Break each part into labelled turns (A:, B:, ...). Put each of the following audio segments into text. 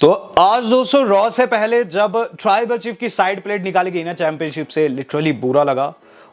A: तो आज दोस्तों रॉ से पहले जब ट्राइबल चीफ की साइड प्लेट निकाली गई ना चैंपियनशिप से, लिटरली बुरा लगा।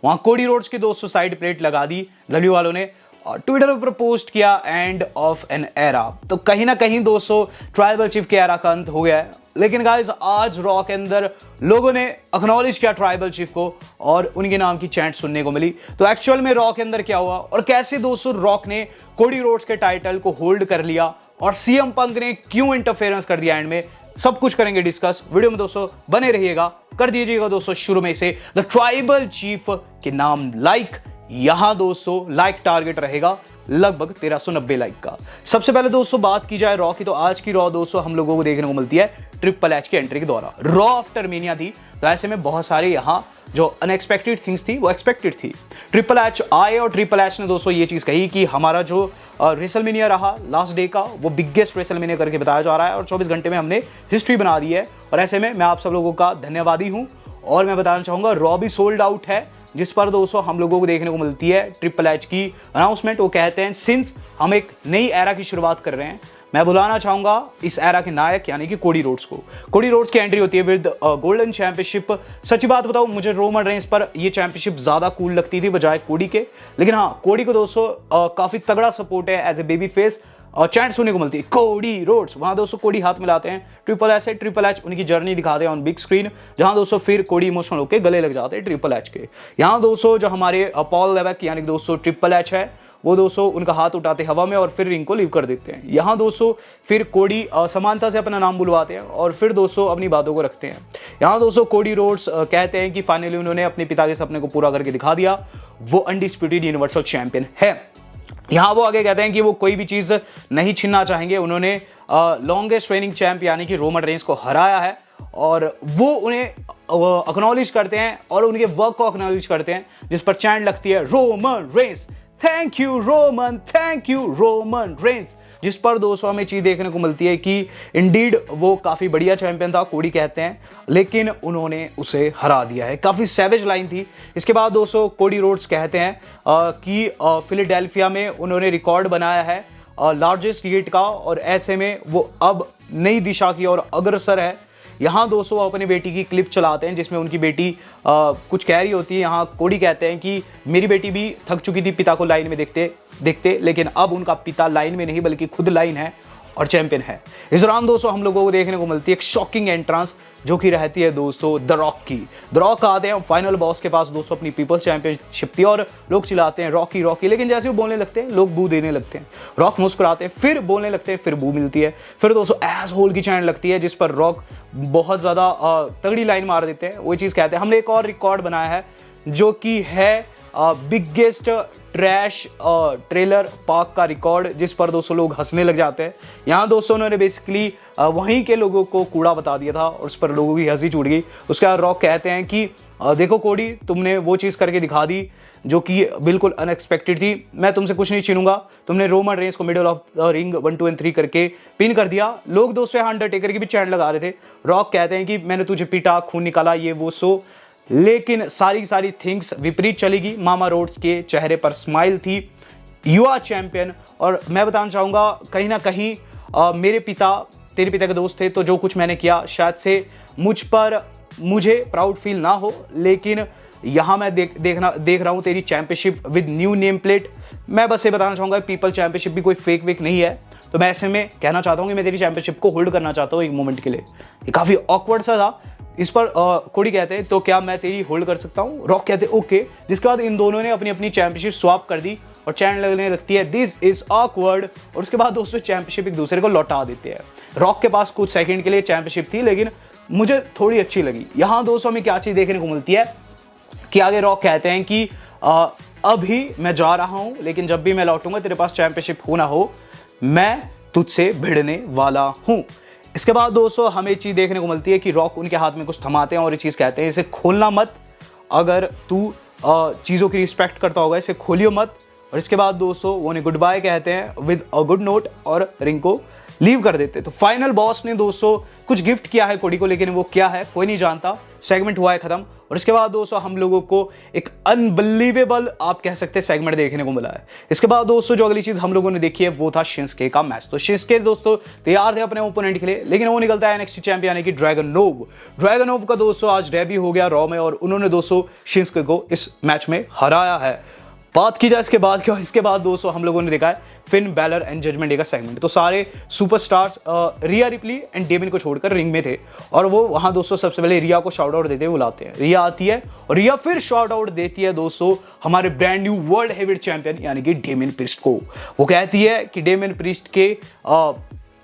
A: वहां कोडी रोड्स की दोस्तों साइड प्लेट लगा दी डब्ल्यू वालों ने और ट्विटर पर पोस्ट किया एंड ऑफ एन एरा। तो कहीं ना कहीं दोस्तों ट्राइबल चीफ के एरा का अंत हो गया है। लेकिन गाइस आज रॉ के अंदर लोगों ने एक्नॉलेज किया ट्राइबल चीफ को और उनके नाम की चैंट सुनने को मिली। तो एक्चुअल में रॉ के अंदर क्या हुआ और कैसे दोस्तों रॉक ने कोडी रोड्स के टाइटल को होल्ड कर लिया और सीएम पंक ने क्यों इंटरफेरेंस कर दिया एंड में, सब कुछ करेंगे डिस्कस। वीडियो में दोस्तों बने रहिएगा। कर दीजिएगा दोस्तों शुरू में से द ट्राइबल चीफ के नाम लाइक। यहां दोस्तों लाइक टारगेट रहेगा लगभग 1390 लाइक का। सबसे पहले दोस्तों बात की जाए रॉ की, तो आज की रॉ दोस्तों हम लोगों को देखने को मिलती है ट्रिपल एच की एंट्री के द्वारा। रॉ आफ्टर मीनिया थी, तो ऐसे में बहुत सारे यहां जो अनएक्सपेक्टेड थिंग्स थी वो एक्सपेक्टेड थी। ट्रिपल एच आए और ट्रिपल एच ने दोस्तों ये चीज कही कि हमारा जो रेसलमेनिया रहा लास्ट डे का वो बिगेस्ट रेसलमेनिया करके बताया जा रहा है और 24 घंटे में हमने हिस्ट्री बना दी है। और ऐसे में मैं आप सब लोगों का धन्यवादी हूं और मैं बताना चाहूंगा रॉ भी सोल्ड आउट है, जिस पर दोस्तों हम लोगों को देखने को मिलती है ट्रिपल एच की अनाउंसमेंट। वो कहते हैं सिंस हम एक नई एरा की शुरुआत कर रहे हैं, मैं बुलाना चाहूंगा इस एरा के नायक यानी कि कोडी रोड्स को। कोडी रोड्स की एंट्री होती है विद गोल्डन चैंपियनशिप। सच्ची बात बताऊं, मुझे रोमन रेंस पर ये चैंपियनशिप ज्यादा कूल लगती थी बजाय कोडी के। लेकिन हाँ, कोडी को दोस्तों काफी तगड़ा सपोर्ट है एज ए बेबी फेस और चैंट सुनने को मिलती है कोडी रोड्स। वहां दोस्तों कोडी हाथ मिलाते हैं ट्रिपल एच से। ट्रिपल एच उनकी जर्नी दिखाते हैं ऑन बिग स्क्रीन, जहां दोस्तों फिर कोडी इमोशनल होकर गले लग जाते हैं ट्रिपल एच के। यहाँ दोस्तों जो हमारे पॉल लेवेक यानी कि दोस्तों ट्रिपल एच है, वो दोस्तों उनका हाथ उठाते हवा में और फिर रिंग को लीव कर देते हैं। यहाँ दोस्तों फिर कोडी समानता से अपना नाम बुलवाते हैं और फिर दोस्तों अपनी बातों को रखते हैं। यहाँ दोस्तों कोडी रोड्स कहते हैं कि फाइनली उन्होंने अपने पिता के सपने को पूरा करके दिखा दिया, वो अनडिस्प्यूटेड यूनिवर्सल चैंपियन है। यहाँ वो आगे कहते हैं कि वो कोई भी चीज नहीं छीनना चाहेंगे। उन्होंने लॉन्गेस्ट ट्रेनिंग चैंप यानी कि रोमन रेंस को हराया है और वो उन्हें एक्नॉलेज करते हैं और उनके वर्क को एक्नॉलेज करते हैं, जिस पर चैंट लगती है Roman Reigns thank you Roman Reigns, जिस पर दोस्तों हमें चीज देखने को मिलती है कि इंडीड वो काफी बढ़िया चैंपियन था कोडी कहते हैं, लेकिन उन्होंने उसे हरा दिया है। काफी सैवेज लाइन थी। इसके बाद दोस्तों कोडी रोड्स कहते हैं कि फिलाडेल्फिया में उन्होंने रिकॉर्ड बनाया है लार्जेस्ट गेट का और ऐसे में वो अब नई दिशा की ओर अग्रसर है। यहाँ दोस्तों वो अपनी बेटी की क्लिप चलाते हैं जिसमें उनकी बेटी कुछ कह रही होती है। यहाँ कोडी कहते हैं कि मेरी बेटी भी थक चुकी थी पिता को लाइन में देखते देखते, लेकिन अब उनका पिता लाइन में नहीं बल्कि खुद लाइन है और चैंपियन है। इस दौरान दोस्तों हम लोगों को देखने को मिलती है एक शॉकिंग एंट्रेंस जो कि रहती है दोस्तों द रॉक की। द रॉक आते हैं फाइनल बॉस के पास दोस्तों अपनी पीपल्स चैंपियनशिप थी और लोग चिल्लाते हैं रॉकी रॉकी, लेकिन जैसे वो बोलने लगते हैं लोग बू देने लगते हैं। रॉक मुस्कुराते हैं, फिर बोलने लगते हैं, फिर बू मिलती है। फिर दोस्तों एस होल की चैन लगती है जिस पर रॉक बहुत ज्यादा तगड़ी लाइन मार देते हैं। वो चीज कहते हैं हमने एक और रिकॉर्ड बनाया है जो कि है बिगेस्ट ट्रैश ट्रेलर पार्क का रिकॉर्ड, जिस पर दोस्तों लोग हंसने लग जाते हैं। यहाँ दोस्तों उन्होंने बेसिकली वहीं के लोगों को कूड़ा बता दिया था और उस पर लोगों की हंसी छूट गई। उसके बाद रॉक कहते हैं कि देखो कोडी, तुमने वो चीज़ करके दिखा दी जो कि बिल्कुल अनएक्सपेक्टेड थी। मैं तुमसे कुछ नहीं छीनूंगा। तुमने रोमन रेंस को मिडल ऑफ द रिंग 1, 2 और 3 करके पिन कर दिया। लोग दोस्तों यहाँ अंडरटेकर की भी चैंट लगा रहे थे। रॉक कहते हैं कि मैंने तुझे पीटा, खून निकाला, ये वो सो, लेकिन सारी थिंग्स विपरीत चलेगी। मामा रोड्स के चेहरे पर स्माइल थी। You are champion. और मैं बताना चाहूँगा कहीं ना कहीं मेरे पिता तेरे पिता के दोस्त थे, तो जो कुछ मैंने किया शायद से मुझे प्राउड फील ना हो, लेकिन यहाँ मैं देख रहा हूँ तेरी championship with new name plate. मैं बस ये बताना चाहूँगा पीपल चैंपियनशिप भी कोई फेक वेक नहीं है, तो मैं ऐसे में कहना चाहता हूँ कि मैं तेरी चैंपियनशिप को होल्ड करना चाहता हूँ एक मोमेंट के लिए। ये काफ़ी ऑकवर्ड सा था। इस पर कोडी कहते हैं तो क्या मैं तेरी होल्ड कर सकता हूँ? रॉक कहते हैं ओके। जिसके बाद इन दोनों ने अपनी अपनी चैंपियनशिप स्वैप कर दी और चैन लगने लगती है दिस इज ऑकवर्ड। और उसके बाद दोस्तों चैंपियनशिप एक दूसरे को लौटा देते हैं। रॉक के पास कुछ सेकंड के लिए चैंपियनशिप थी, लेकिन मुझे थोड़ी अच्छी लगी। यहाँ दोस्तों हमें क्या चीज़ देखने को मिलती है कि आगे रॉक कहते हैं कि अभी मैं जा रहा हूँ, लेकिन जब भी मैं लौटूंगा तेरे पास चैंपियनशिप हो ना हो, मैं तुझसे भिड़ने वाला हूँ। इसके बाद दोस्तों हमें चीज़ देखने को मिलती है कि रॉक उनके हाथ में कुछ थमाते हैं और ये चीज़ कहते हैं इसे खोलना मत, अगर तू चीज़ों की रिस्पेक्ट करता होगा इसे खोलियो मत। और इसके बाद दोस्तों वो उन्हें गुड बाय कहते हैं विद अ गुड नोट और रिंग को लीव कर देते। तो फाइनल बॉस ने दोस्तों कुछ गिफ्ट किया है कोडी को, लेकिन वो क्या है कोई नहीं जानता। सेगमेंट हुआ है खत्म और इसके बाद दोस्तों हम लोगों को एक अनबिलीवेबल आप कह सकते हैं सेगमेंट देखने को मिला है। इसके बाद दोस्तों जो अगली चीज हम लोगों ने देखी है वो था शिंस्के का मैच। तो शिंस्के दोस्तों तैयार थे अपने ओपोनेंट के लिए, लेकिन वो निकलता है NXT चैंपियन यानी कि ड्रैगनोव। ड्रैगनोव का दोस्तों आज डेब्यू हो गया रॉ में और उन्होंने दोस्तों शिंस्के को इस मैच में हराया है। बात की जाए इसके बाद क्या, इसके बाद दोस्तों हम लोगों ने देखा है Finn Balor and Judgment Day का सेगमेंट। तो सारे superstars Rhea Ripley and Damian को छोड़कर रिंग में थे और वो वहां दोस्तों सबसे पहले रिया को शाउट आउट देते हुए बुलाते हैं। रिया आती है और रिया फिर शाउट आउट देती है दोस्तों हमारे brand new world heavyweight champion यानी कि डेमिन प्रीस्ट को। वो कहती है कि डेमिन प्रीस्ट के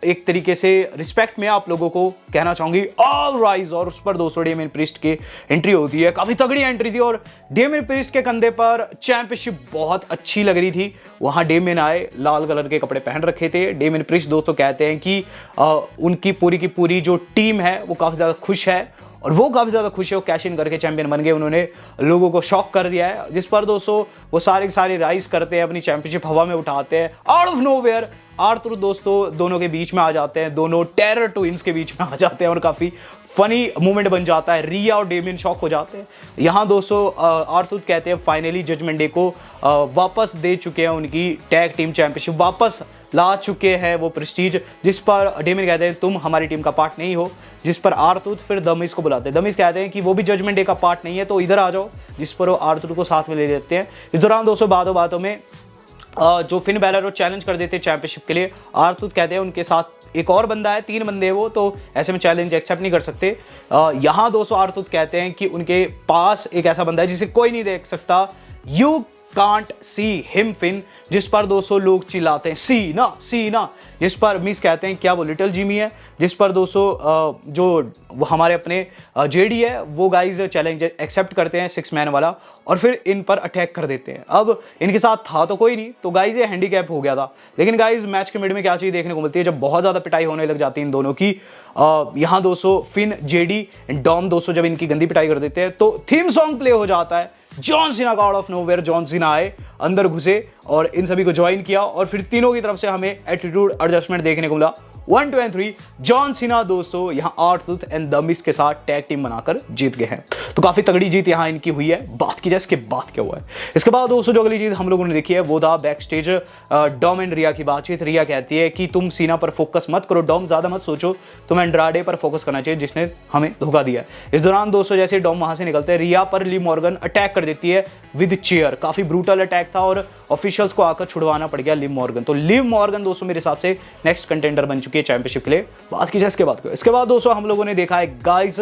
A: एक तरीके से रिस्पेक्ट में आप लोगों को कहना चाहूंगी ऑल राइज, और उस पर दोस्तों डेमिन प्रीस्ट की एंट्री होती है। काफी तगड़ी एंट्री थी और डेमिन प्रीस्ट के कंधे पर चैंपियनशिप बहुत अच्छी लग रही थी। वहां डेमिन आए, लाल कलर के कपड़े पहन रखे थे। डेमिन प्रीस्ट दोस्तों कहते हैं कि उनकी पूरी की पूरी जो टीम है वो काफी ज्यादा खुश है और वो काफी ज्यादा खुश है। वो कैश इन करके चैंपियन बन गए, उन्होंने लोगों को शॉक कर दिया है, जिस पर दोस्तों वो सारे राइज करते हैं, अपनी चैंपियनशिप हवा में उठाते हैं। आउट ऑफ नोवेयर आर्थर दोस्तों दोनों के बीच में आ जाते हैं, दोनों टेरर ट्विंस के बीच में आ जाते हैं और काफी फनी मूवमेंट बन जाता है। रिया और डेमिन शॉक हो जाते हैं। यहाँ दोस्तों आर्थर कहते हैं फाइनली जजमेंट डे को वापस दे चुके हैं, उनकी टैग टीम चैंपियनशिप वापस ला चुके हैं वो प्रेस्टीज, जिस पर डेमिन कहते हैं तुम हमारी टीम का पार्ट नहीं हो, जिस पर आर्थर फिर द मिज को बुलाते हैं। द मिज कहते हैं कि वो भी जजमेंट डे का पार्ट नहीं है तो इधर आ जाओ, जिस पर वो आर्थर को साथ में ले लेते हैं। इस दौरान दोस्तों बातों में जो फिन बैलर वो चैलेंज कर देते हैं चैंपियनशिप के लिए। आर्थर कहते हैं उनके साथ एक और बंदा है, 3 बंदे वो, तो ऐसे में चैलेंज एक्सेप्ट नहीं कर सकते। यहाँ दोस्तों आर्थर कहते हैं कि उनके पास एक ऐसा बंदा है जिसे कोई नहीं देख सकता, you can't see him Finn, जिस पर दोस्तों लोग चिल्लाते हैं सी ना, जिस पर मिस कहते हैं क्या वो लिटिल जिमी है, जिस पर दोस्तों जो हमारे अपने जेडी है वो गाइज चैलेंज एक्सेप्ट करते हैं 6 मैन वाला और फिर इन पर अटैक कर देते हैं। अब इनके साथ था तो कोई नहीं, तो गाइज ये हैंडीकैप हो गया था। लेकिन गाइज मैच के मिड में क्या चीज देखने को मिलती है, जब बहुत ज्यादा पिटाई होने लग जाती है इन दोनों की। यहाँ दोस्तों फिन, जेडी एंड डॉम दोस्तों जब इनकी गंदी पिटाई कर देते हैं तो थीम सॉन्ग प्ले हो जाता है। जॉन सीना का out of nowhere John Cena आए, अंदर घुसे और इन सभी को ज्वाइन किया और फिर तीनों की तरफ से हमें एटीट्यूड एडजस्टमेंट देखने को मिला। 1, 2 एंड 3 जॉन सीना दोस्तों यहाँ आर्थर एंड द मिज के साथ टैग टीम बनाकर जीत गए हैं। तो काफी तगड़ी जीत यहाँ इनकी हुई है। बात की जाए इसके बाद क्या हुआ है, इसके बाद दोस्तों जो अगली चीज हम लोगों ने देखी है वो था बैक स्टेज डॉम एंड रिया की बातचीत। रिया कहती है कि तुम सीना पर फोकस मत करो डॉम, ज्यादा मत सोचो, तुम्हें एंड्राडे पर फोकस करना चाहिए जिसने हमें धोखा दिया है। इस दौरान दोस्तों जैसे डॉम वहां से निकलते हैं, रिया पर लिव मॉर्गन अटैक कर देती है विद चेयर। काफी ब्रूटल अटैक था और ऑफिशियल्स को आकर छुड़वाना पड़ गया लिव मॉर्गन। तो लिव मॉर्गन दोस्तों मेरे हिसाब से नेक्स्ट कंटेंडर बन चुकी है चैंपियनशिप के लिए। बात की जाए इसके बाद दोस्तों हम लोगों ने देखा है गाइस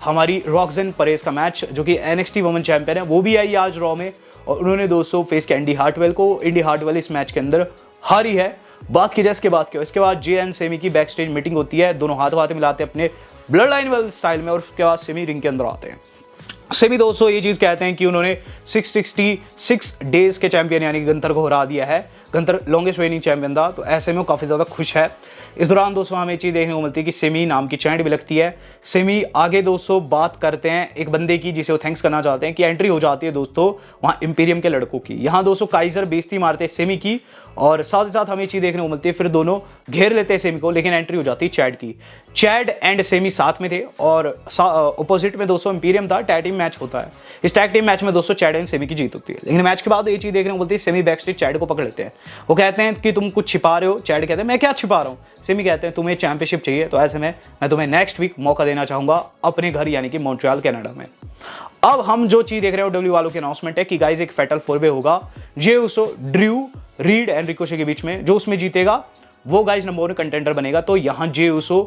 A: हमारी रॉक्सन परेज का मैच, जो कि NXT वुमेन चैंपियन है, वो भी आई आज रॉ में और उन्होंने दोस्तों फेस किया इंडी हार्टवेल को। इंडी हार्टवेल इस मैच के अंदर हारी है। बात की जाए इसके बाद जे एंड सेमी की बैक स्टेज मीटिंग होती है, दोनों हाथ मिलाते हैं अपने ब्लड लाइन वाले स्टाइल में और उसके बाद सेमी रिंग के अंदर आते हैं। सेमी दोस्तों ये चीज कहते हैं कि उन्होंने 666 डेज के चैंपियन यानी कि गंतर को हरा दिया है। गंतर लॉन्गेस्ट रेनिंग चैंपियन था, तो ऐसे में वो काफी ज्यादा खुश है। इस दौरान दोस्तों हमें चीज देखने को मिलती है कि सेमी नाम की चैंट भी लगती है। सेमी आगे दोस्तों बात करते हैं एक बंदे की जिसे वो थैंक्स करना चाहते हैं कि एंट्री हो जाती है दोस्तों वहां इंपीरियम के लड़कों की। यहाँ दोस्तों काइजर बेइज्जती मारते हैं सेमी की और साथ ही साथ हमें चीज देखने को मिलती है फिर दोनों घेर लेते हैं सेमी को, लेकिन एंट्री हो जाती है चैड की। चैड एंड सेमी साथ में थे और ऑपोजिट में दोस्तों इंपीरियम था। टैग टीम मैच होता है, इस टैग टीम मैच में दोस्तों चैड एंड सेमी की जीत होती है। लेकिन मैच के बाद ये चीज देखने को मिलती है सेमी बैक स्टेज चैड को पकड़ लेते हैं। वो कहते हैं कि तुम कुछ छिपा रहे हो। चैड कहते हैं मैं क्या छिपा रहा हूँ। सेमी कहते हैं तुम्हें चैंपियनशिप चाहिए, तो ऐसे में मैं तुम्हें नेक्स्ट वीक मौका देना चाहूंगा अपने घर यानी कि मॉन्ट्रियल कनाडा में। अब हम जो चीज देख रहे हो डब्ल्यू वालों की अनाउंसमेंट है कि गाइस एक फैटल 4-वे होगा, जे उसो ड्रू रीड एंड रिकोशे के बीच में। जो उसमें जीतेगा वो गाइस नंबर 1 कंटेंडर बनेगा। तो यहाँ जे उसो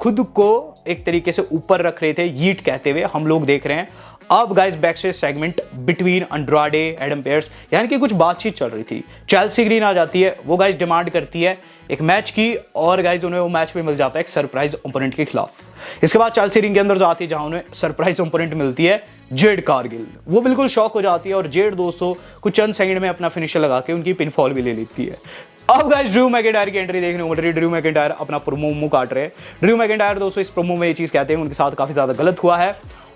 A: खुद को एक तरीके से ऊपर रख रहे थे यीट कहते हुए, हम लोग देख रहे हैं। अब guys backstage segment between Andrade Adam Pearce यानी कि कुछ बातचीत चल रही थी। चेल्सी ग्रीन आ जाती है, वो गाइस डिमांड करती है एक मैच की और गाइस उन्हें वो मैच में मिल जाता है एक सरप्राइज ओपोनेंट के खिलाफ। इसके बाद चेल्सी रिंग के अंदर जाती है जहां उन्हें सरप्राइज ओपोनेंट मिलती है जेड कारगिल। वो बिल्कुल शॉक हो जाती है और जेड दोस्तों कुछ चंद सेकंड में अपना फिनिशर लगा के उनकी पिनफॉल भी ले लेती है। अब गाइस ड्रू मैकिंटायर की एंट्री देखने को मिल रही है। ड्रू मैकिंटायर अपना प्रोमो काट रहे हैं। ड्रू मैकिंटायर दोस्तों इस प्रोमो में ये चीज कहते हैं उनके साथ काफी ज्यादा गलत हुआ है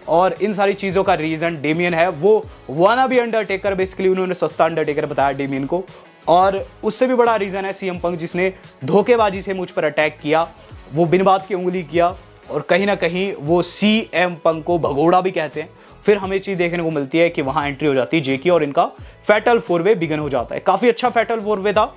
A: और इन सारी चीजों का रीजन डेमियन है। वो वाना भी अंडरटेकर, बेसिकली उन्होंने सस्ता अंडरटेकर बताया डेमियन को और उससे भी बड़ा रीज़न है सीएम पंक जिसने धोखेबाजी से मुझ पर अटैक किया, वो बिन बात की उंगली किया और कहीं ना कहीं वो सीएम पंक को भगोड़ा भी कहते हैं। फिर हमें चीज़ देखने को मिलती है कि वहाँ एंट्री हो जाती है जे की और इनका फैटल 4-वे बिगन हो जाता है। काफ़ी अच्छा फैटल 4-वे था।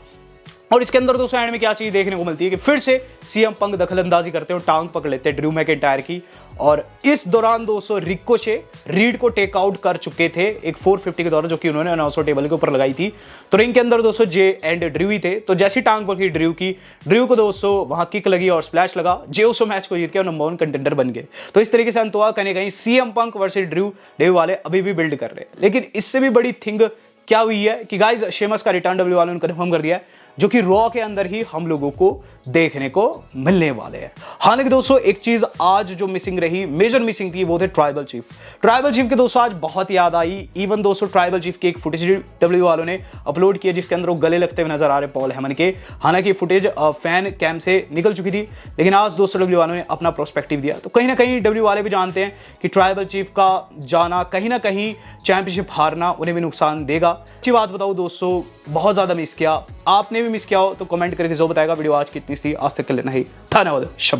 A: और इसके अंदर दोस्तों एंड में क्या चीज़ देखने को मिलती है कि फिर से सीएम पंक दखलंदाजी करते हैं और टांग पकड़ लेते हैं ड्रू मैकिंटायर की। और इस दौरान दोस्तों रिकोशे रीड को टेक आउट कर चुके थे एक 450 के दौरान, जो कि उन्होंने अनाउंसर टेबल के ऊपर लगाई थी। तो रिंग के अंदर दोस्तों जे एंड ड्रू ही थे। तो जैसी टांग पकड़ी ड्रू की, ड्रू को दोस्तों वहां किक लगी और स्प्लैश लगा। जे उसो मैच को जीत के और नंबर 1 कंटेंडर बन गए। तो इस तरीके से अंत हुआ। कहीं कहीं सीएम पंक वर्सेस ड्रू वाले अभी भी बिल्ड कर रहे हैं। लेकिन इससे भी बड़ी थिंग क्या हुई है कि गाइस शेमस का रिटर्न डब्ल्यू वालों ने कंफर्म कर दिया है, जो कि रॉ के अंदर ही हम लोगों को देखने को मिलने वाले हैं। हालांकि दोस्तों एक चीज आज जो मिसिंग रही, मेजर मिसिंग थी, वो थे ट्राइबल चीफ। ट्राइबल चीफ के दोस्तों आज बहुत याद आई। इवन दोस्तों ट्राइबल चीफ की एक फुटेज डब्ल्यू वालों ने अपलोड किया जिसके अंदर वो गले लगते हुए नजर आ रहे पॉल हेमन के। हालांकि फुटेज फैन कैम से निकल चुकी थी, लेकिन आज दोस्तों डब्ल्यू वालों ने अपना प्रोस्पेक्टिव दिया। तो कहीं ना कहीं डब्ल्यू वाले भी जानते हैं कि ट्राइबल चीफ का जाना कहीं ना कहीं चैंपियनशिप हारना उन्हें भी नुकसान देगा। अच्छी बात बताऊं दोस्तों, बहुत ज्यादा मिस किया। आपने भी मिस किया हो तो कमेंट करके जो बताएगा। वीडियो आज कितनी थी, आज तक के लिए नहीं। धन्यवाद।